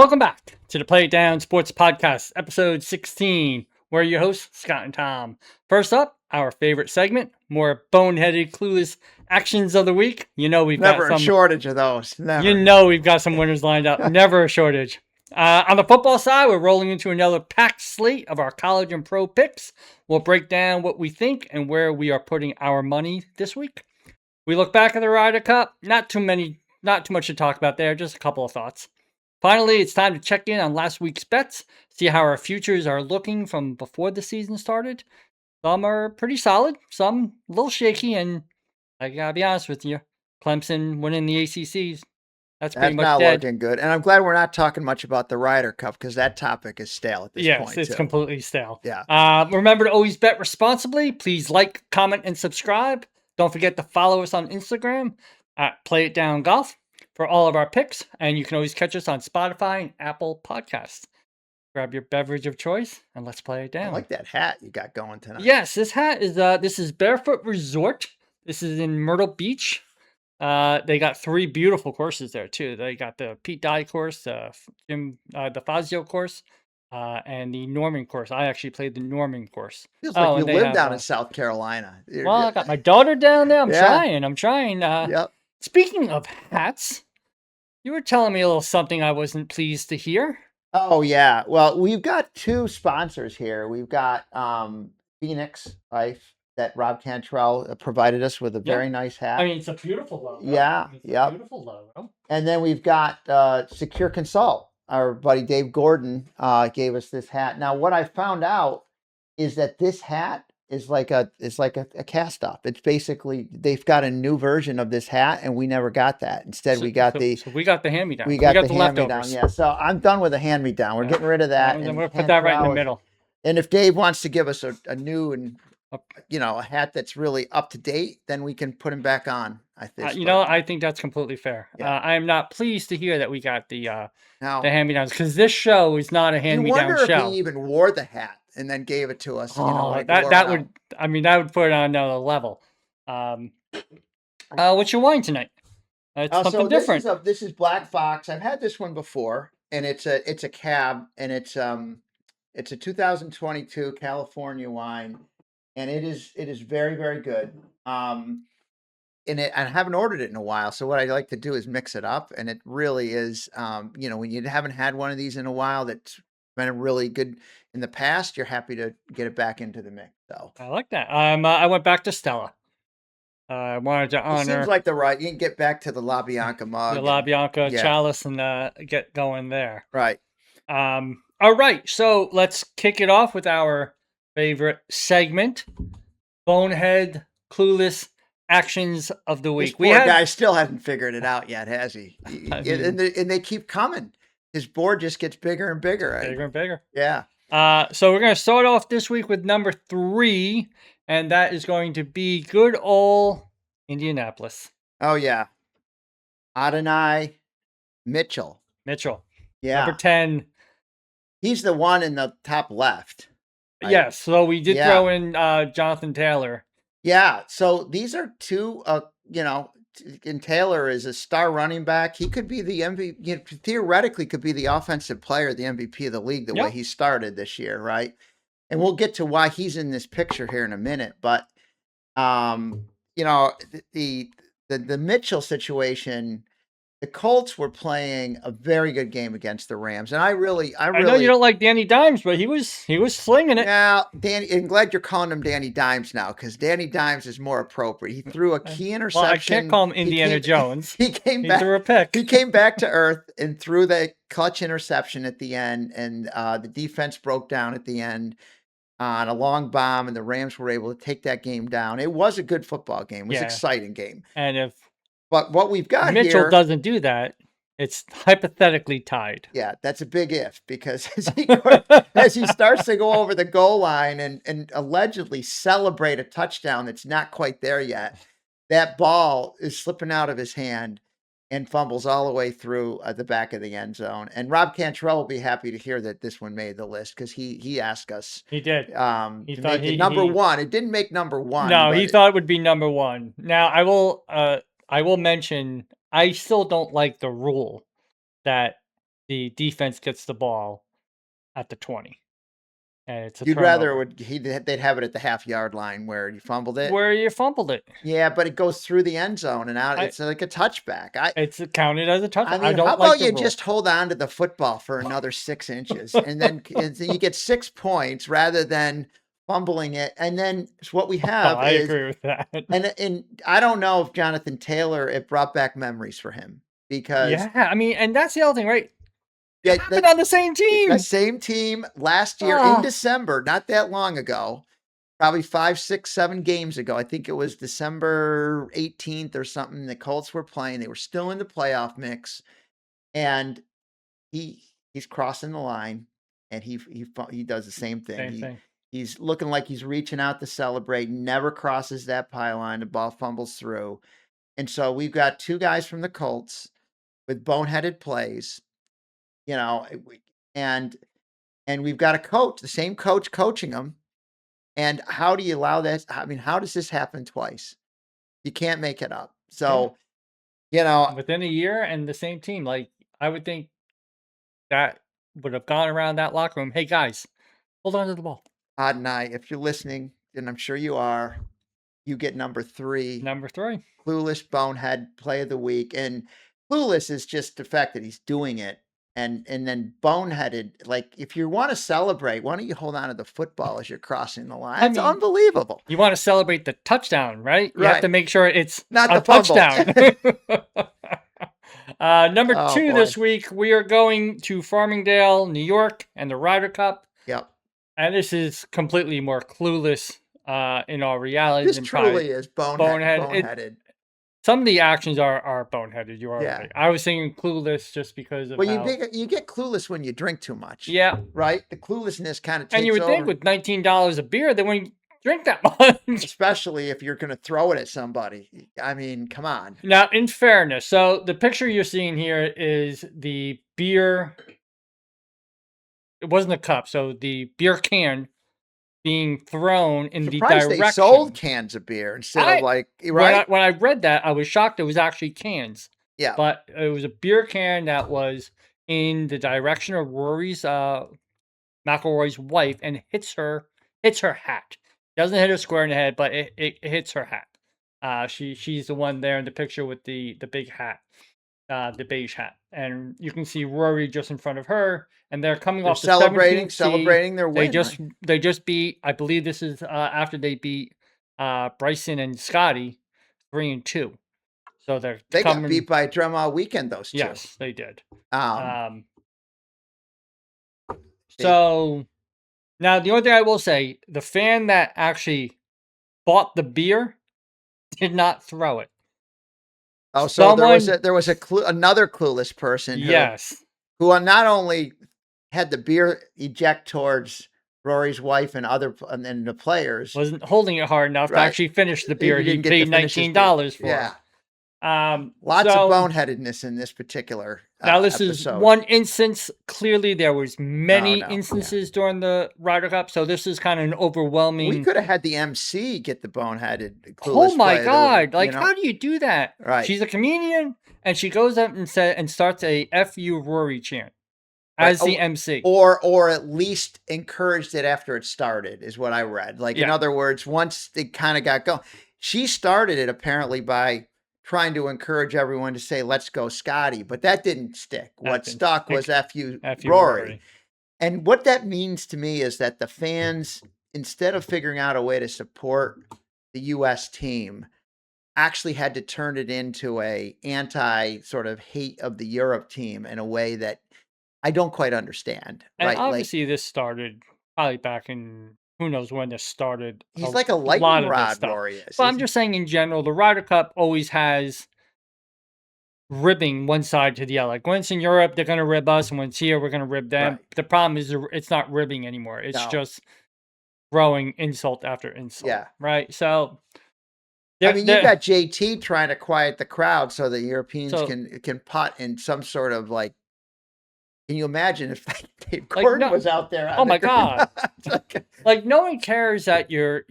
Welcome back to the Play It Down Sports Podcast, episode 16. We're your hosts, Scott and Tom. First up, our favorite segment, more boneheaded, clueless actions of the week. You know we've Never got a shortage of those. Never. You know we've got some winners lined up. Never a shortage. On the football side, we're rolling into another packed slate of our college and pro picks. We'll break down what we think and where we are putting our money this week. We look back at the Ryder Cup. Not too much to talk about there. Just a couple of thoughts. Finally, it's time to check in on last week's bets, see how our futures are looking from before the season started. Some are pretty solid, some a little shaky, and I gotta be honest with you, Clemson winning the ACCs, that's pretty much not dead. looking good. And I'm glad we're not talking much about the Ryder Cup because that topic is stale at this point. Yes, it's completely stale. Yeah. Remember to always bet responsibly. Please like, comment, and subscribe. Don't forget to follow us on Instagram at Play It Down Golf for all of our picks, and you can always catch us on Spotify and Apple Podcasts. Grab your beverage of choice and let's play it down. I like that hat you got going tonight. Yes, this hat is this is Barefoot Resort. This is in Myrtle Beach. They got 3 beautiful courses there too. They got the Pete Dye course, the Fazio course, and the Norman course. I actually played the Norman course. Feels like you live down in South Carolina. Well, I got my daughter down there. I'm trying. Yep. Speaking of hats, you were telling me a little something I wasn't pleased to hear. Oh, yeah. Well, we've got 2 sponsors here. We've got Phoenix Life that Rob Cantrell provided us with a very nice hat. I mean, it's a beautiful logo. Yeah. Beautiful logo. And then we've got Secure Consult. Our buddy Dave Gordon gave us this hat. Now, what I found out is that this hat is like a cast off. It's basically they've got a new version of this hat, and we never got that. Instead, we got the hand me down. We got the hand me down. Yeah. So I'm done with the hand me down. We're getting rid of that. And we'll put that right in the middle. And if Dave wants to give us a new and a hat that's really up to date, then we can put him back on. I think. I think that's completely fair. Yeah. I am not pleased to hear that we got the hand me downs because this show is not a hand me down show. You wonder if he even wore the hat and then gave it to us. That would put it on another level. What's your wine tonight? It's something different. This is Black Fox. I've had this one before, and it's a cab, and it's a 2022 California wine, and it is very, very good. I haven't ordered it in a while, so what I like to do is mix it up, and it really is. When you haven't had one of these in a while, that's been really good in the past, you're happy to get it back into the mix. So I like that. I went back to Stella. I wanted to honor. It seems like you can get back to the La Bianca mug, the La Bianca chalice, and get going there. Right. All right. So let's kick it off with our favorite segment, Bonehead Clueless Actions of the week. This poor guy still hasn't figured it out yet, has he? And they keep coming. His board just gets bigger and bigger. Right? Bigger and bigger. Yeah. So we're going to start off this week with number 3, and that is going to be good old Indianapolis. Oh, yeah. Adonai Mitchell. Yeah. Number 10. He's the one in the top left. Right? Yes. So we did throw in Jonathan Taylor. Yeah. So these are 2, and Taylor is a star running back. He could be the MVP, theoretically could be the offensive player, the MVP of the league, the way he started this year, right? And we'll get to why he's in this picture here in a minute. But, the Mitchell situation, the Colts were playing a very good game against the Rams. And I know you don't like Danny Dimes, but he was slinging it. Yeah, Danny, I'm glad you're calling him Danny Dimes now, because Danny Dimes is more appropriate. He threw a key interception. Well, I can't call him Indiana Jones. He threw a pick. He came back to earth and threw the clutch interception at the end, and the defense broke down at the end on a long bomb, and the Rams were able to take that game down. It was a good football game. It was an exciting game. But what we've got Mitchell doesn't do that, it's hypothetically tied. Yeah, that's a big if, because as he starts to go over the goal line and allegedly celebrate a touchdown that's not quite there yet, that ball is slipping out of his hand and fumbles all the way through the back of the end zone. And Rob Cantrell will be happy to hear that this one made the list, because he asked us. He did. He to make it number 1. It didn't make number 1. No, he thought it would be number 1. Now, I will mention, I still don't like the rule that the defense gets the ball at the 20, and it's a You'd rather turnover they'd have it at the half-yard line where you fumbled it? where you fumbled it. Yeah, but it goes through the end zone and out. I It's like a touchback. It's counted as a I touchdown. I mean, how don't like about the you rule. just hold on to the football for another 6 inches and then you get 6 points rather than fumbling it. And then what we Oh, have I is, agree with that. and I don't know if Jonathan Taylor, it brought back memories for him because Yeah, I mean, and that's the other thing, right? yeah, It happened on the same the team. same team last year in Ah, December, not that long ago, probably 5, 6, 7 games ago. I think it was December 18th or something. The Colts were playing. They were still in the playoff mix. And he's crossing the line, and he does the same thing. same thing. He's looking like he's reaching out to celebrate, never crosses that pylon, the ball fumbles through. And so we've got 2 guys from the Colts with boneheaded plays, you know, and we've got a coach, the same coach coaching them. And how do you allow that? I mean, how does this happen twice? You can't make it up. Yeah. So, you know, Within a year and the same team, like I would think that would have gone around that locker room. Hey guys, hold on to the ball. Odd and I, if you're listening, and I'm sure you are, you get number 3. Number 3. Clueless Bonehead Play of the Week. And Clueless is just the fact that he's doing it. And then Boneheaded, like if you want to celebrate, why don't you hold on to the football as you're crossing the line? I It's mean, unbelievable. You want to celebrate the touchdown, right? You have to Right. make sure it's Not a the fumble. touchdown. Number Oh, 2 boy. this week, we are going to Farmingdale, New York, and the Ryder Cup. Yep. And this is completely more clueless in all reality This than probably truly is bonehead. boneheaded. Some of the actions are boneheaded. You are Yeah. right. I was thinking clueless just because of Well, how. you get clueless when you drink too much. Yeah, Right? The cluelessness kind of takes and you would over. think with $19 a beer, they wouldn't drink that much. Especially if you're going to throw it at somebody. I mean, come on. Now, in fairness, so the picture you're seeing here is the beer. It wasn't a cup, so the beer can being thrown in the Surprised direction. they sold cans of beer instead of like, right? When I read that, I was shocked. It was actually cans, Yeah. but it was a beer can that was in the direction of Rory's McIlroy's wife and hits her hat. Doesn't hit her square in the head, but it hits her hat. She's the one there in the picture with the big hat, the beige hat, and you can see Rory just in front of her, and they're coming They're off the 17th tee. celebrating their win. They just beat. I believe this is after they beat Bryson and Scotty 3-2. So They coming. got beat by a drum all weekend. Those 2. Yes, they did. They- So now the only thing I will say, the fan that actually bought the beer did not throw it. Oh, so there was another clueless person. Yes. Who not only had the beer eject towards Rory's wife and and the players, Wasn't holding it hard enough to Right. actually finish the beer. He didn't get paid to finish his beer. $19 for. Yeah. Lots of boneheadedness in this particular now this episode. is one instance. Clearly there was many no, instances during the Ryder Cup, so this is kind of an overwhelming. We could have had the MC get the boneheaded clueless Oh my play of the god, week, like how do you do that? Right. She's a comedian and she goes up and starts a FU Rory chant as the MC. Or at least encouraged it after it started is what I read. Like in other words, once it kind of got going, she started it apparently by trying to encourage everyone to say, "Let's go, Scotty," but that didn't stick. What stuck was FU Rory. And what that means to me is that the fans, instead of figuring out a way to support the U.S. team, actually had to turn it into a anti sort of hate of the Europe team in a way that I don't quite understand. And right? obviously this started probably back in who knows when this started. He's like a lightning rod, Rory is. But I'm just saying in general, the Ryder Cup always has ribbing one side to the other. Like when it's in Europe, they're going to rib us, and when it's here, we're going to rib them. Right. The problem is it's not ribbing anymore. It's just throwing insult after insult. Yeah. Right? So... I mean, you got JT trying to quiet the crowd so the Europeans can putt in some sort of like. Can you imagine if Dave Gordon was out there? Oh my god! Like no one cares that you're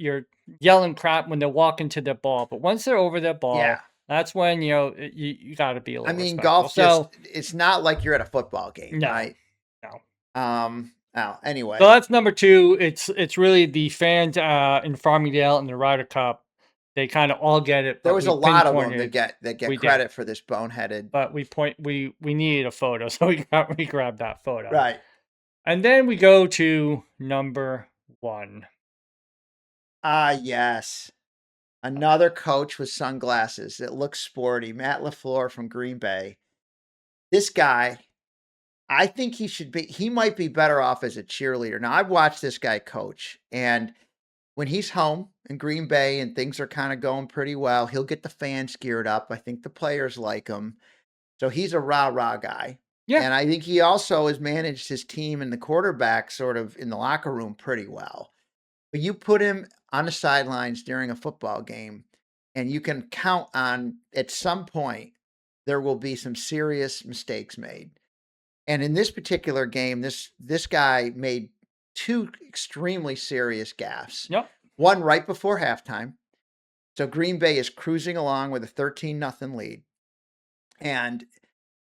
yelling crap when they're walking to their ball, but once they're over their ball, That's when, you got to be a I little mean, respectful. golf just, So, it's not like you're at a football game, no, right? no. Oh, So anyway, that's number two. It's really the fans in Farmingdale and the Ryder Cup. They kind of all get it, there but was we a lot of them pinpointed. that get We did, credit for this boneheaded. but we needed a photo, so we grabbed that photo, Right. and then we go to number one. Ah, yes. Another coach with sunglasses that looks sporty, Matt LaFleur from Green Bay. This guy, I think he might be better off as a cheerleader. Now, I've watched this guy coach, and when he's home in Green Bay and things are kind of going pretty well, he'll get the fans geared up. I think the players like him. So he's a rah-rah guy. Yeah, And I think he also has managed his team and the quarterback sort of in the locker room pretty well. But you put him on the sidelines during a football game, and you can count on at some point there will be some serious mistakes made. And in this particular game, this guy made two extremely serious gaffes. yep. One right before halftime. So Green Bay is cruising along with a 13-0 lead. And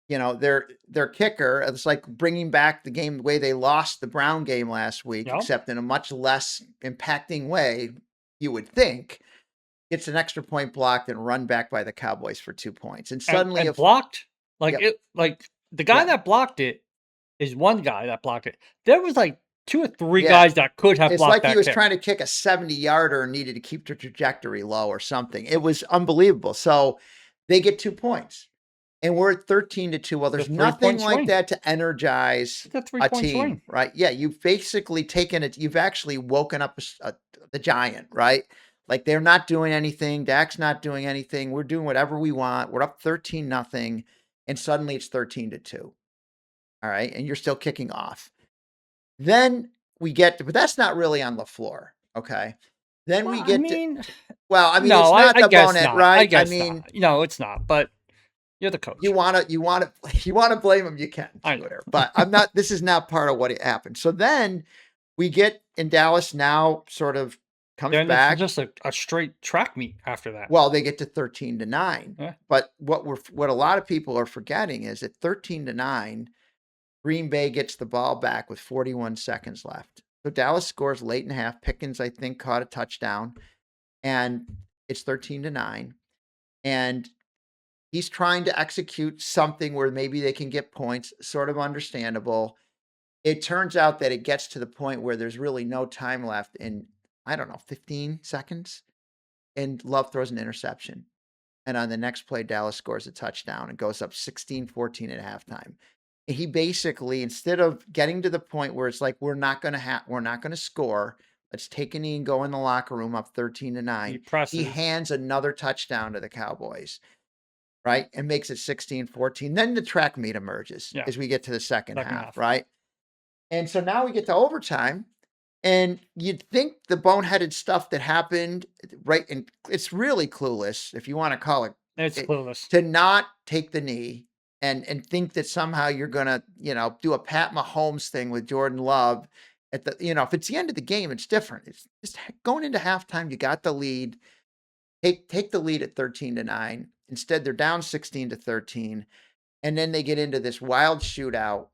their kicker, it's like bringing back the game the way they lost the Brown game last week, Yep. except in a much less impacting way, you would think. Gets an extra point blocked and run back by the Cowboys for 2 points. And suddenly And blocked Yep. the guy Yeah. that blocked it is one guy that blocked it. There was like 2 or 3 Yeah. guys that could have It's blocked like that he was kick. trying to kick a 70-yarder and needed to keep the trajectory low or something. It was unbelievable. So they get 2 points. And we're at 13-2. Well, there's It's a 3-point nothing like swing. that to energize It's a a 3-point team, swing. right? Yeah, you've basically taken it. You've actually woken up the giant, right? Like they're not doing anything. Dak's not doing anything. We're doing whatever we want. We're up 13-0, and suddenly it's 13-2. All right, and you're still kicking off. Then we get to, but that's not really on LaFleur. Okay. Then we Well, get I mean, it's not I the guess bonehead, not. right? I guess not. No, it's not. But you're the coach. You want to blame him, you can. I know. Twitter. But I'm not. This is not part of what happened. So then we get in Dallas now, sort of comes Then back. it's just a straight track meet after that. Well, they get to 13-9. Yeah. But what a lot of people are forgetting is at 13-9, Green Bay gets the ball back with 41 seconds left. So Dallas scores late in the half. Pickens, I think, caught a touchdown, and it's 13-9. And he's trying to execute something where maybe they can get points, sort of understandable. It turns out that it gets to the point where there's really no time left in, I don't know, 15 seconds. And Love throws an interception. And on the next play, Dallas scores a touchdown and goes up 16-14 at halftime. And he basically, instead of getting to the point where it's like, we're not going to score, let's take a knee and go in the locker room up 13-9. He hands another touchdown to the Cowboys. Right? And makes it 16-14. Then the track meet emerges as we get to the second half, right? And so now we get to overtime, and you'd think the boneheaded stuff that happened, right? And it's really clueless, if you want to call it. It's clueless. To not take the knee and think that somehow you're going to, do a Pat Mahomes thing with Jordan Love at the, if it's the end of the game, it's different. It's just going into halftime, you got the lead. Take the lead at 13-9. Instead, they're down 16-13. And then they get into this wild shootout,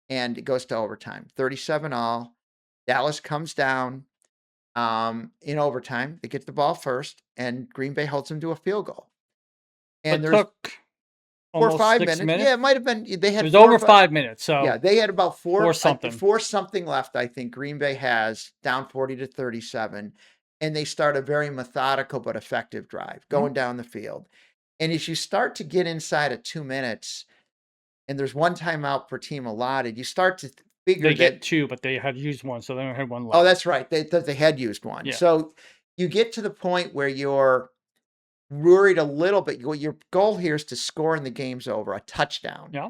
and it goes to overtime. 37-all. Dallas comes down in overtime. They get the ball first, and Green Bay holds them to a field goal. And it there's took 4 or 5 minutes. Yeah, it might have been. They had. It was over 5 minutes. So yeah, they had about four something left. I think Green Bay has down 40-37. And they start a very methodical but effective drive going down the field. And as you start to get inside of 2 minutes, and there's one timeout per team allotted, you start to figure they get 2, but they had used 1, so they only had 1 left. Oh, that's right. They had used 1. Yeah. So you get to the point where you're worried a little bit. Your goal here is to score and the game's over, a touchdown. Yeah.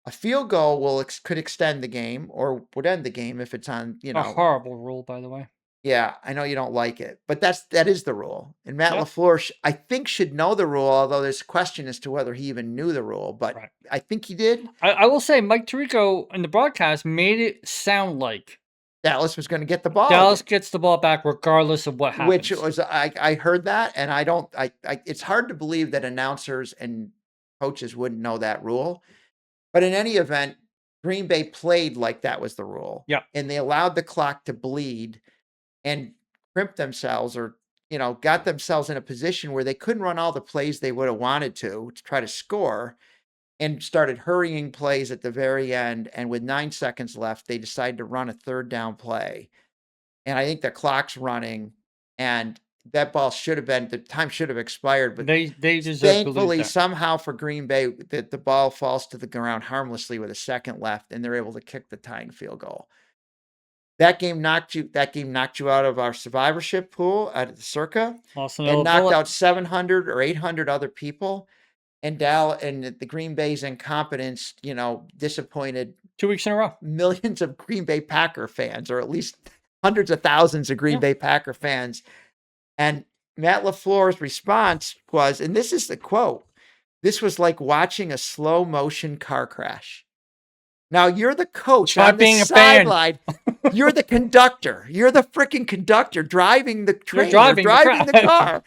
A field goal could extend the game or would end the game if it's on, A horrible rule, by the way. Yeah, I know you don't like it, but that is the rule. And Matt LaFleur, I think, should know the rule, although there's a question as to whether he even knew the rule, but I think he did. I will say Mike Tirico in the broadcast made it sound like Dallas was going to get the ball Dallas again. gets the ball back regardless of what happens. Which was I heard that, and it's hard to believe that announcers and coaches wouldn't know that rule. But in any event, Green Bay played like that was the rule. Yeah. And they allowed the clock to bleed and crimp themselves, or got themselves in a position where they couldn't run all the plays they would have wanted to try to score, and started hurrying plays at the very end. And with 9 seconds left, they decided to run a third down play. And I think the clock's running, and that ball the time should have expired, but they deserve thankfully, to lose that. somehow for Green Bay, the ball falls to the ground harmlessly with a second left, and they're able to kick the tying field goal. That game knocked you out of our survivorship pool at the Circa, and knocked out 700 or 800 other people. And the Green Bay's incompetence, disappointed 2 weeks in a row millions of Green Bay Packer fans, or at least hundreds of thousands of Green Bay Packer fans. And Matt LaFleur's response was, and this is the quote, "This was like watching a slow motion car crash." Now, you're the coach on the sideline. You're the conductor. You're the freaking conductor driving the train, driving the car.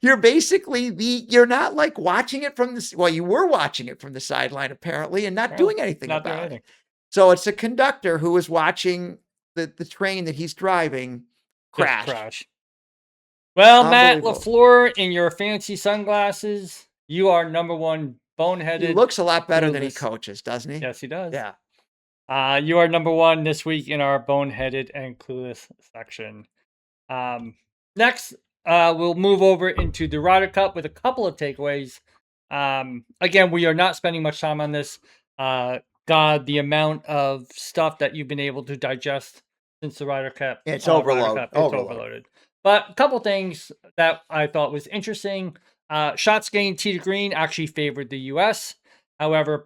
You're basically you're not like watching it from the, well, you were watching it from the sideline apparently, and not doing anything about it. So it's a conductor who is watching the train that he's driving crash. Well, Matt LaFleur, in your fancy sunglasses, you are number one boneheaded. He looks a lot better than he coaches, doesn't he? Yes, he does. Yeah. You are number one this week in our boneheaded and clueless section. Next, we'll move over into the Ryder Cup with a couple of takeaways. Again, we are not spending much time on this. God, the amount of stuff that you've been able to digest since the Ryder Cup. It's overloaded. It's overloaded. But a couple things that I thought was interesting. Shots gained tee to green actually favored the U.S. However,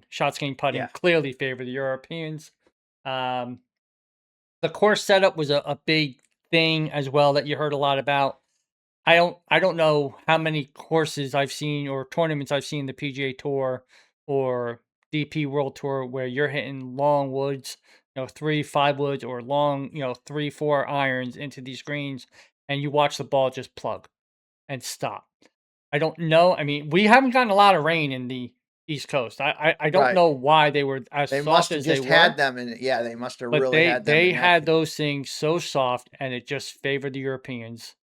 shots gained putting clearly favored the Europeans. The course setup was a big thing as well that you heard a lot about. I don't know how many courses I've seen or tournaments I've seen the PGA Tour or DP World Tour where you're hitting long woods, 3-5 woods, or long, 3-4 irons into these greens, and you watch the ball just plug and stop. I don't know. I mean, we haven't gotten a lot of rain in the East Coast. I don't know why they were as soft as they were. They must have just had them, and they must have really had them. They had those things so soft, and it just favored the Europeans.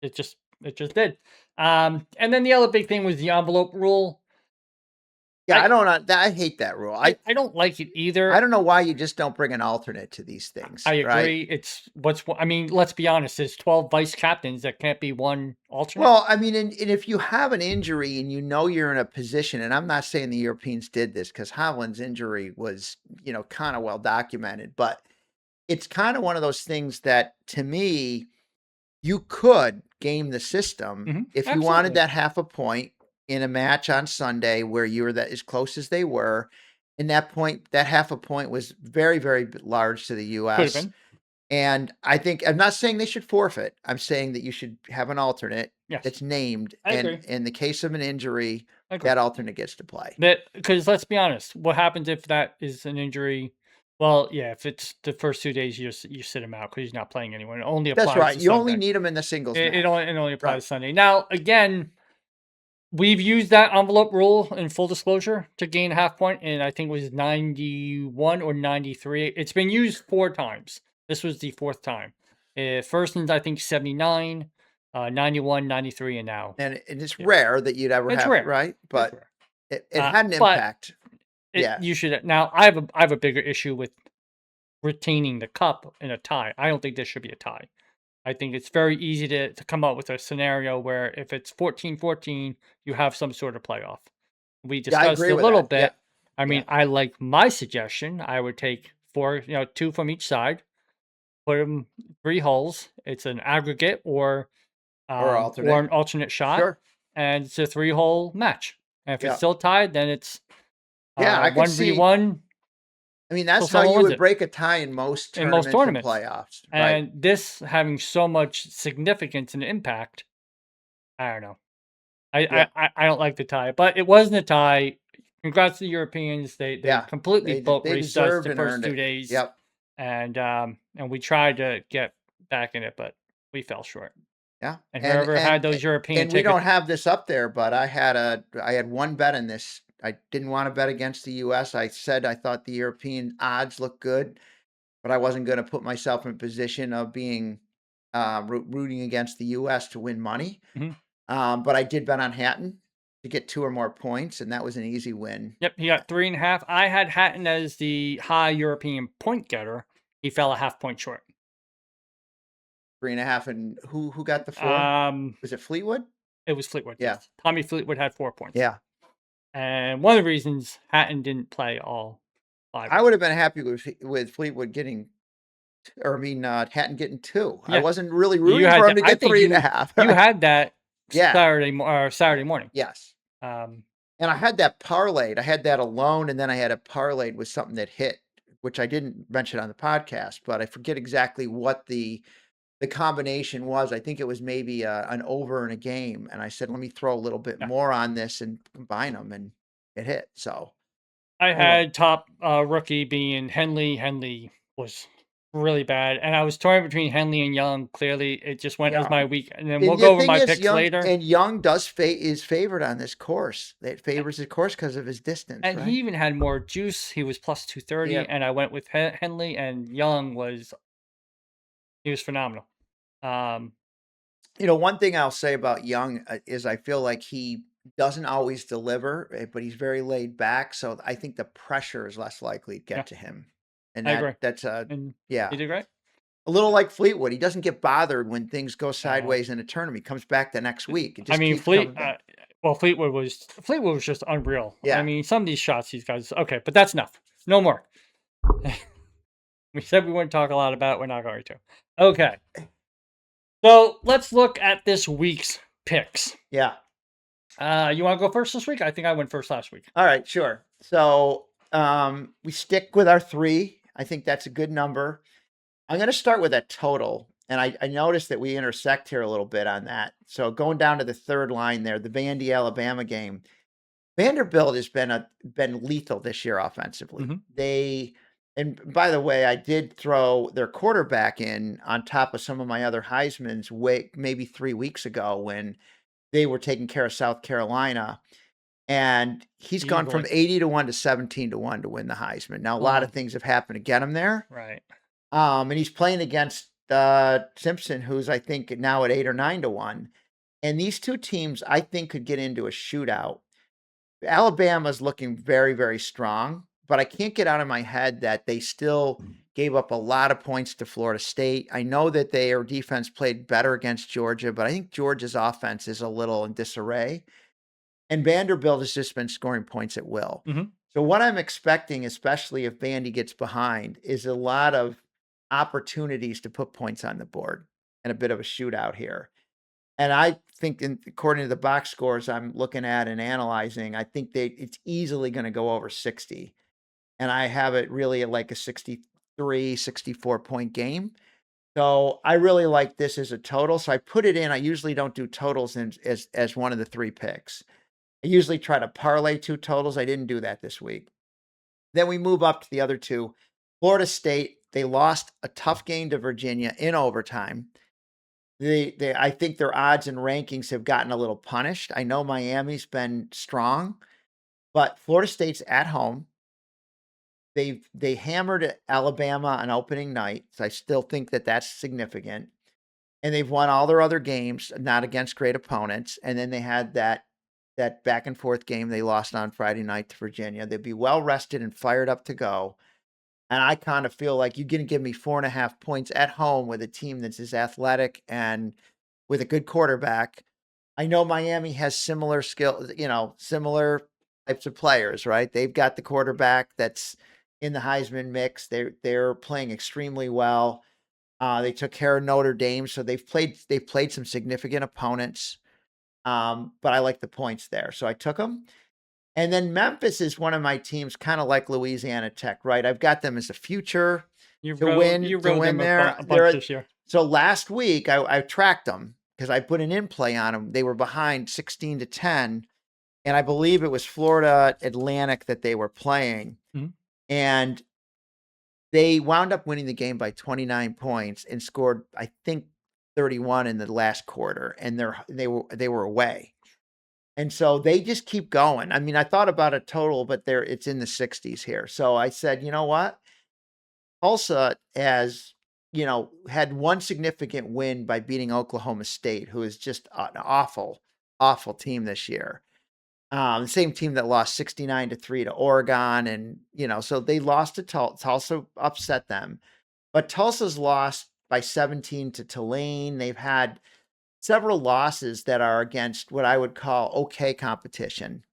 It just did. And then the other big thing was the envelope rule. Yeah, I hate that rule. I don't like it either. I don't know why you just don't bring an alternate to these things. I agree. Right? Let's be honest. There's 12 vice captains. That can't be one alternate. Well, I mean, and if you have an injury and you're in a position, and I'm not saying the Europeans did this because Hovland's injury was, kind of well documented, but it's kind of one of those things that, to me, you could game the system if you wanted that half a point in a match on Sunday where you were as close as they were. In that point, that half a point was very, very large to the U.S. And I think, I'm not saying they should forfeit. I'm saying that you should have an alternate that's named. And in the case of an injury, that alternate gets to play. Because let's be honest, what happens if that is an injury? Well, yeah, if it's the first 2 days, you sit him out because he's not playing anyone. It only applies. That's right. To you Sunday. Only need him in the singles. It only applies to Sunday. Now, again, we've used that envelope rule in full disclosure to gain a half point, and I think it was 91 or 93. It's been used 4 times. This was the 4th time. First in, I think, 79, 91, 93, and now. And it's rare that you'd ever have it, right? But it had an impact. You should. Now, I have a bigger issue with retaining the cup in a tie. I don't think there should be a tie. I think it's very easy to come up with a scenario where if it's 14-14, you have some sort of playoff. We discussed a little bit. Yeah. I mean, I like my suggestion. I would take 4, 2 from each side, put them 3 holes. It's an aggregate or an alternate shot, and it's a 3-hole match. And if it's still tied, then it's 1v1. I mean, that's how you would break a tie in most tournaments and playoffs. Right? And this having so much significance and impact, I don't know. I don't like the tie, but it wasn't a tie. Congrats to the Europeans. They completely boat raced us the first 2 days. Yep. and we tried to get back in it, but we fell short. Yeah. And whoever had those European And we tickets, don't have this up there, but I had one bet in this. I didn't want to bet against the US. I said I thought the European odds looked good, but I wasn't going to put myself in a position of being rooting against the US to win money. mhm. But I did bet on Hatton to get 2 or more points, and that was an easy win. Yep, he got 3.5. I had Hatton as the high European point getter. He fell a half point short. 3.5, and who got the 4? Um, Was it Fleetwood? it was Fleetwood. Yeah. Yes, Tommy Fleetwood had 4 points. Yeah. And one of the reasons Hatton didn't play all 5. I would have been happy with Fleetwood getting, Hatton getting 2. I Yeah. wasn't really You rooting had for him that. to I get think 3.5. you had that Yeah. Saturday morning. Yes. Um, And I had that parlayed. I had that alone, and then I had it parlayed with something that hit, which I didn't mention on the podcast, but I forget exactly what the combination was. I think it was maybe an over in a game, and I said, "Let me throw a little bit Yeah. more on this and combine them," and it hit. So I anyway, had top rookie being Henley. Henley was really bad, and I was torn between Henley and Young. Clearly, it just went as my Young. week, and then And we'll the go over thing my is, picks later. Young is favored on this course. It favors his course because of his distance, And right? he even had more juice. He was plus 230, Yeah. and I went with Henley, and Young was phenomenal. One thing I'll say about Young is I feel like he doesn't always deliver, but he's very laid back. So I think the pressure is less likely to Yeah, get to him. And I agree. that's And yeah, he did great. a little like Fleetwood. He doesn't get bothered when things go No. sideways in a tournament. He comes back the next week. It I just mean, keeps coming back. Fleetwood was just unreal. I Yeah. mean, some of these shots, these guys. Okay, but that's enough. No more. We said we wouldn't talk a lot about it. We're not going to. Okay. So let's look at this week's picks. Yeah. You want to go first this week? I think I went first last week. All right, sure. So we stick with our 3. I think that's a good number. I'm going to start with a total. And I noticed that we intersect here a little bit on that. So going down to the third line there, the Vandy Alabama game, Vanderbilt has been lethal this year offensively. Mhm. And by the way, I did throw their quarterback in on top of some of my other Heisman's maybe 3 weeks ago when they were taking care of South Carolina. And he's gone from 80-1 to 17-1 to win the Heisman. Now, a lot of things have happened to get him there. Right. And he's playing against Simpson, who's I think now at 8 or 9-1. And these two teams, I think, could get into a shootout. Alabama's looking very, very strong, but I can't get out of my head that they still gave up a lot of points to Florida State. I know that their defense played better against Georgia, but I think Georgia's offense is a little in disarray. And Vanderbilt has just been scoring points at will. Mhm. So what I'm expecting, especially if Vandy gets behind, is a lot of opportunities to put points on the board and a bit of a shootout here. And I think, according to the box scores I'm looking at and analyzing, I think it's easily going to go over 60. And I have it really at like a 63, 64 point game. So I really like this as a total. So I put it in. I usually don't do totals as one of the 3 picks. I usually try to parlay 2 totals. I didn't do that this week. Then we move up to the other 2. Florida State, they lost a tough game to Virginia in overtime. I think their odds and rankings have gotten a little punished. I know Miami's been strong, but Florida State's at home. They hammered Alabama on opening night, so I still think that that's significant. And they've won all their other games, not against great opponents. And then they had that back and forth game they lost on Friday night to Virginia. They'd be well rested and fired up to go. And I kind of feel like you're going to give me 4.5 points at home with a team that's as athletic and with a good quarterback. I know Miami has similar skill, similar types of players, right? They've got the quarterback that's in the Heisman mix. They're playing extremely well. They took care of Notre Dame, so they've played some significant opponents. But I like the points there, so I took them. And then Memphis is one of my teams, kind of like Louisiana Tech, right? I've got them as a future You to rode win them there. a bunch this year. So last week I tracked them because I put an in play on them. They were behind 16-10, and I believe it was Florida Atlantic that they were playing. Mhm. And They wound up winning the game by 29 points and scored, I think, 31 in the last quarter, and they were away. And so they just keep going. I mean, I thought about a total, but it's in the 60s here. So I said, you know what? Tulsa has, had one significant win by beating Oklahoma State, who is just an awful, awful team this year. The same team that lost 69-3 to Oregon. And, so they lost to Tulsa. Tulsa upset them. But Tulsa's lost by 17 to Tulane. They've had several losses that are against what I would call okay competition.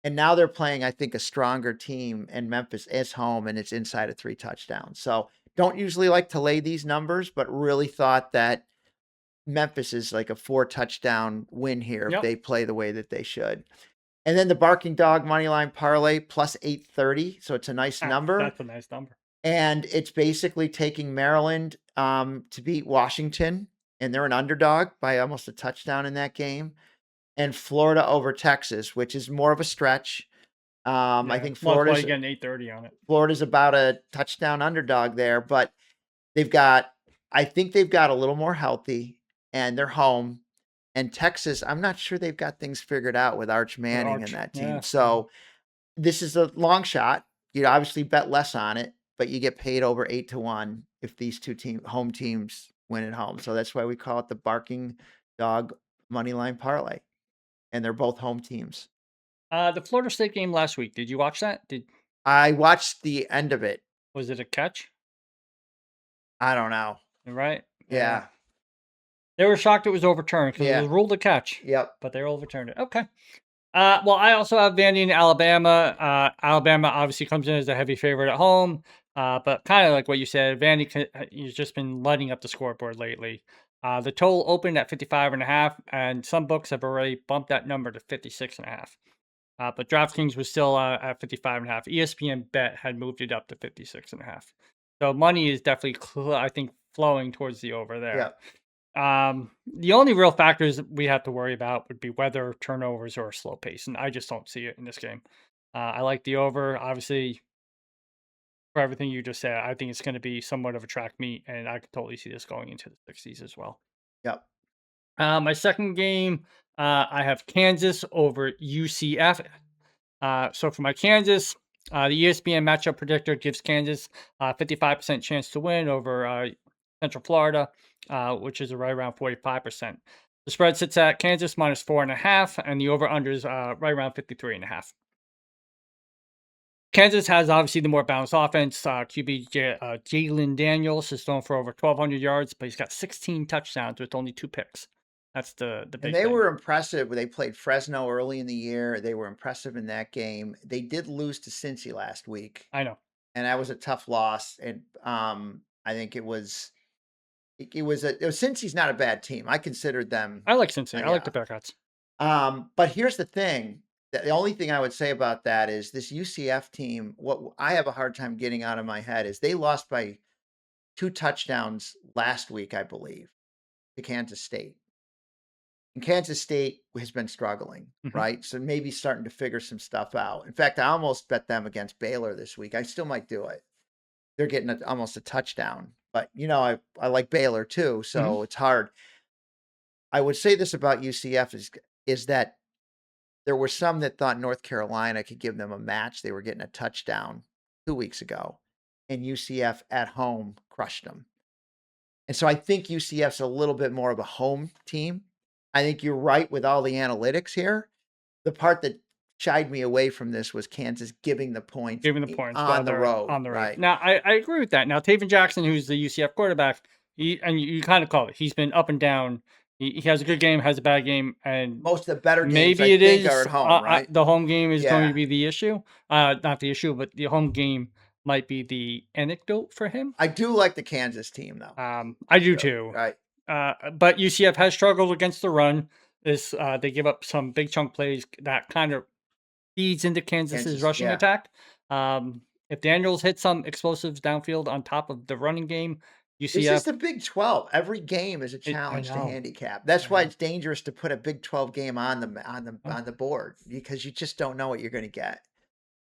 And now they're playing, I think, a stronger team, and Memphis is home, and it's inside of 3 touchdowns. So don't usually like to lay these numbers, but really thought that Memphis is like a 4-touchdown win here if they play the way that they should. And then the Barking Dog Moneyline Parlay plus 830. So it's a nice number. That's a nice number. And it's basically taking Maryland to beat Washington, and they're an underdog by almost a touchdown in that game. And Florida over Texas, which is more of a stretch. I think Florida's getting 830 on it. Florida's about a touchdown underdog there, but I think they've got a little more healthy, and they're home. And Texas, I'm not sure they've got things figured out with Arch Manning and that team. So this is a long shot. You'd obviously bet less on it, but you get paid over 8-1 if these two home teams win at home. So that's why we call it the Barking Dog Moneyline Parlay. And they're both home teams. The Florida State game last week, did you watch that? I watched the end of it. Was it a catch? I don't know. Right? Yeah. They were shocked it was overturned because it was ruled a catch. Yep. But they overturned it. Okay. Well, I also have Vandy in Alabama. Alabama obviously comes in as a heavy favorite at home. But kind of like what you said, Vandy has just been lighting up the scoreboard lately. The total opened at 55.5, and some books have already bumped that number to 56.5. But DraftKings was still at 55.5. ESPN Bet had moved it up to 56.5. So money is definitely, I think, flowing towards the over there. Yep. The only real factors we have to worry about would be weather, turnovers, or a slow pace, and I just don't see it in this game. I like the over, obviously, for everything you just said. I think it's going to be somewhat of a track meet, and I could totally see this going into the 60s as well. Yep. My second game, I have Kansas over UCF. So for my Kansas, the ESPN matchup predictor gives Kansas 55% chance to win over Central Florida, which is right around 45%. The spread sits at Kansas minus 4.5, and the over-under is right around 53.5. Kansas has obviously the more balanced offense. QB Jalen Daniels is thrown for over 1,200 yards, but he's got 16 touchdowns with only 2 picks. That's the big And they thing. were impressive. They played Fresno early in the year. They were impressive in that game. They did lose to Cincy last week. I know. And that was a tough loss. And I think Cincy's not a bad team. I considered them. I like Cincy. I like the Bearcats. But here's the thing. The only thing I would say about that is this UCF team, what I have a hard time getting out of my head is they lost by 2 touchdowns last week, I believe, to Kansas State. And Kansas State has been struggling, right? So maybe starting to figure some stuff out. In fact, I almost bet them against Baylor this week. I still might do it. They're getting almost a touchdown. But, I like Baylor too, so it's hard. I would say this about UCF is that there were some that thought North Carolina could give them a match. They were getting a touchdown 2 weeks ago, and UCF at home crushed them. And so I think UCF's a little bit more of a home team. I think you're right with all the analytics here. The part that shied me away from this was Kansas giving the points on the road. Right. Now, I agree with that. Now, Taven Jackson, who's the UCF quarterback, and you kind of call it, he's been up and down. He has a good game, has a bad game, and most of the better games maybe it is are at home, right? The home game is going to be the issue. Not the issue, but the home game might be the anecdote for him. I do like the Kansas team, though. I do too. Right. But UCF has struggled against the run. They give up some big chunk plays that kind of feeds into Kansas's rushing attack. If Daniels hits some explosives downfield on top of the running game, UCF. This is the Big 12. Every game is a challenge to handicap. That's why it's dangerous to put a Big 12 game on the board, because you just don't know what you're going to get.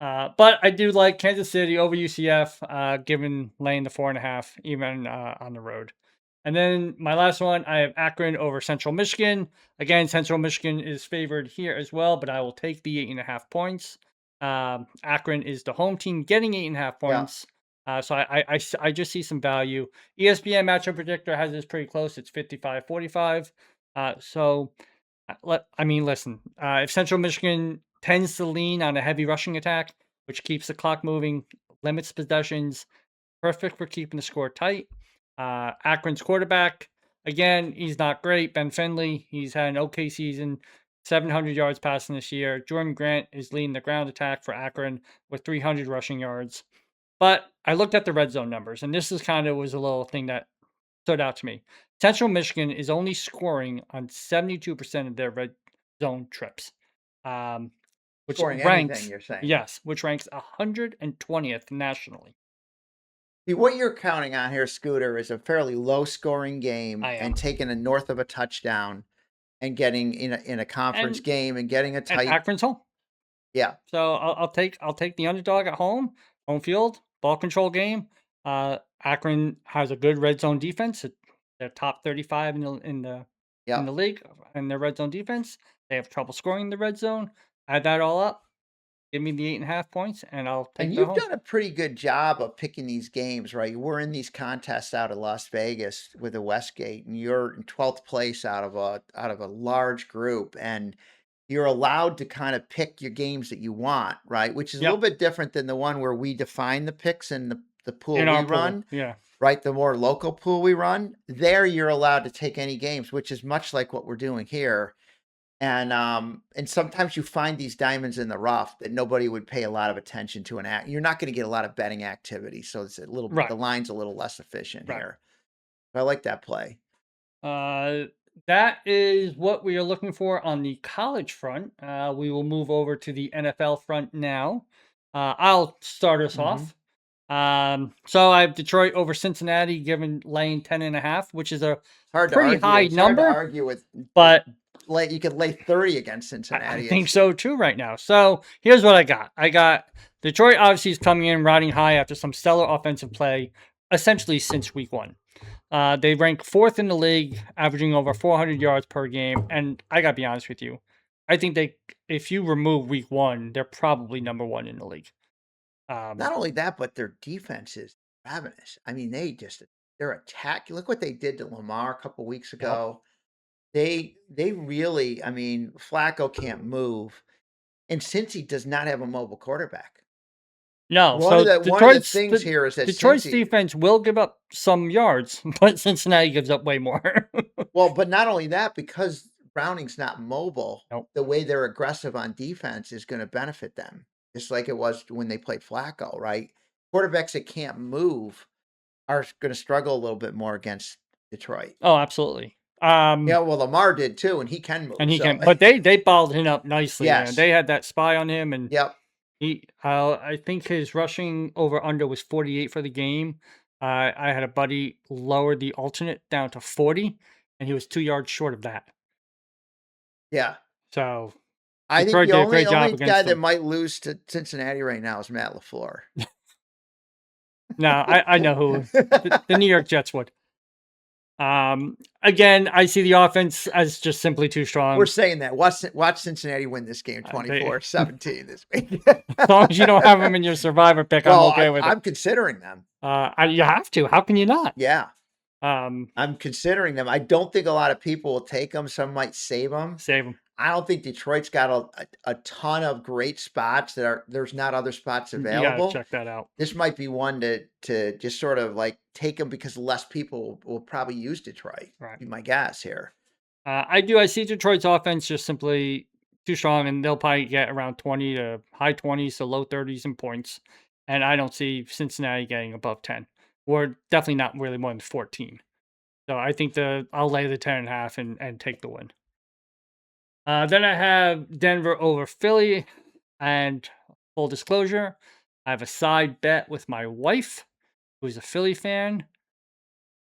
But I do like Kansas City over UCF, given laying the 4.5, even on the road. And then my last one, I have Akron over Central Michigan. Again, Central Michigan is favored here as well, but I will take the 8.5 points. Akron is the home team getting 8.5 Yeah. points. So I just see some value. ESPN matchup predictor has this pretty close. It's 55-45. So listen, if Central Michigan tends to lean on a heavy rushing attack, which keeps the clock moving, limits possessions, perfect for keeping the score tight. Akron's quarterback, again, he's not great. Ben Finley, he's had an okay season, 700 yards passing this year. Jordan Grant is leading the ground attack for Akron with 300 rushing yards. But I looked at the red zone numbers, and this is kind of was a little thing that stood out to me. Central Michigan is only scoring on 72% of their red zone trips, um, which Scoring anything, ranks, you're saying. yes, which ranks 120th nationally. See, what you're counting on here, Scooter, is a fairly low scoring game I and am. taking a north of a touchdown and getting in a conference And game and getting a and tight. Akron's home. Yeah. So I'll take the underdog at home field, ball control game. Akron has a good red zone defense. They're top 35 in Yeah. the league in their red zone defense. They have trouble scoring in the red zone. Add that all up, give me the 8.5 points, and I'll And take the you've home. done a pretty good job of picking these games, right? We're in these contests out of Las Vegas with the Westgate, and you're in 12th place out of a large group, and you're allowed to kind of pick your games that you want, right? Which is a little Yep, bit different than the one where we define the picks in the pool in we our pool. run, Yeah, right? The more local pool we run. There you're allowed to take any games, which is much like what we're doing here. And sometimes you find these diamonds in the rough that nobody would pay a lot of attention to. You're not going to get a lot of betting activity, so it's a little bit right, the line's a little less efficient right. here. I like that play. Uh, that is what we are looking for on the college front. We will move over to the NFL front now. I'll start us Mm-hmm. off. So I have Detroit over Cincinnati, given laying 10.5, which is a It's hard to pretty argue. high It's hard to number, argue with but you could lay 30 against I Cincinnati. think It's so too right now. So here's what I got. I got Detroit obviously is coming in riding high after some stellar offensive play, essentially since week one. They rank fourth in the league, averaging over 400 yards per game. And I gotta be honest with you, I think if you remove week one, they're probably number one in the league. not only that, but their defense is ravenous. I mean, their attack. Look what they did to Lamar a couple weeks Yep. ago. They really, I mean, Flacco can't move. And since he does not have a mobile quarterback, No, one of so the things here is that Detroit's Cincy, defense will give up some yards, but Cincinnati gives up way more. well, but not only that, because Browning's not mobile, Nope. the way they're aggressive on defense is going to benefit them, just like it was when they played Flacco, right? Quarterbacks that can't move are going to struggle a little bit more against Detroit. Oh, absolutely. Yeah, well, Lamar did too, and he can move. And he So, can, but they balled him up nicely, man. yes, They had that spy on him, and yep, I think his rushing over under was 48 for the game. I had a buddy lower the alternate down to 40, and he was 2 yards short of that. yeah. So I think Detroit the did a only great job only guy against that them. might lose to Cincinnati right now is Matt LaFleur. Now I know who the New York Jets would. Again, I see the offense as just simply too We're strong. saying that. Watch Cincinnati win this game They, 24-17 this week. as long as you don't have them in your survivor pick, I'm Well, okay with it. I'm considering them. You have to. How can you not? Yeah, Um, I'm considering them. I don't think a lot of people will take them. Some might save them. Save them. I don't think Detroit's got a ton of great spots there's not other spots You gotta available. check that out. This might be one to just sort of like take them because less people will probably use Detroit. Right. Be my guess here. I see Detroit's offense just simply too strong, and they'll probably get around 20 to high 20s to low 30s in points. And I don't see Cincinnati getting above 10, or definitely not really more than 14. So I think I'll lay the 10.5 and take the win. Then I have Denver over Philly, and full disclosure, I have a side bet with my wife, who's a Philly fan,